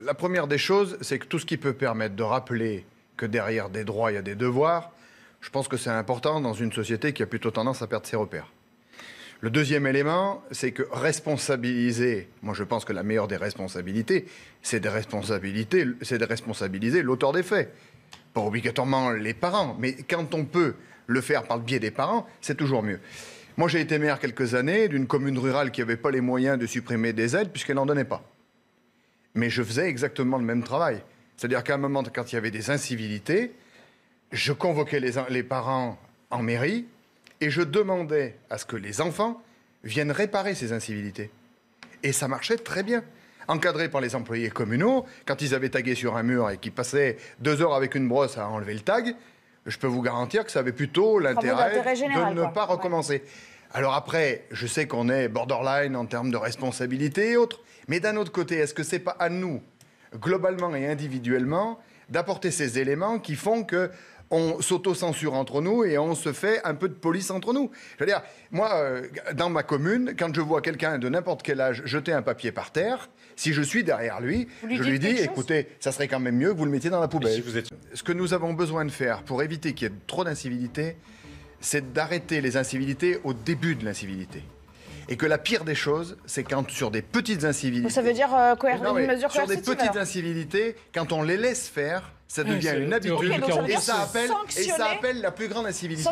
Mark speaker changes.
Speaker 1: La première des choses, c'est que tout ce qui peut permettre de rappeler que derrière des droits, il y a des devoirs, je pense que c'est important dans une société qui a plutôt tendance à perdre ses repères. Le deuxième élément, c'est que responsabiliser, moi je pense que la meilleure des responsabilités, c'est de responsabiliser l'auteur des faits. Pas obligatoirement les parents, mais quand on peut le faire par le biais des parents, c'est toujours mieux. Moi j'ai été maire quelques années d'une commune rurale qui n'avait pas les moyens de supprimer des aides puisqu'elle n'en donnait pas. Mais je faisais exactement le même travail. C'est-à-dire qu'à un moment, quand il y avait des incivilités, je convoquais les parents en mairie et je demandais à ce que les enfants viennent réparer ces incivilités. Et ça marchait très bien. Encadrés par les employés communaux, quand ils avaient tagué sur un mur et qu'ils passaient 2 heures avec une brosse à enlever le tag, je peux vous garantir que ça avait plutôt l'intérêt de ne pas recommencer. Ouais. Alors après, je sais qu'on est borderline en termes de responsabilité et autres, mais d'un autre côté, est-ce que c'est pas à nous, globalement et individuellement, d'apporter ces éléments qui font que on s'auto-censure entre nous et on se fait un peu de police entre nous. Je veux dire, moi, dans ma commune, quand je vois quelqu'un de n'importe quel âge jeter un papier par terre, si je suis derrière lui, je lui dis, écoutez, ça serait quand même mieux que vous le mettiez dans la poubelle. Si vous êtes... Ce que nous avons besoin de faire pour éviter qu'il y ait trop d'incivilité, c'est d'arrêter les incivilités au début de l'incivilité. Et que la pire des choses, c'est quand sur des petites incivilités...
Speaker 2: Ça veut dire une mesure
Speaker 1: sur des petites incivilités, quand on les laisse faire, ça devient une habitude et ça appelle la plus grande incivilité.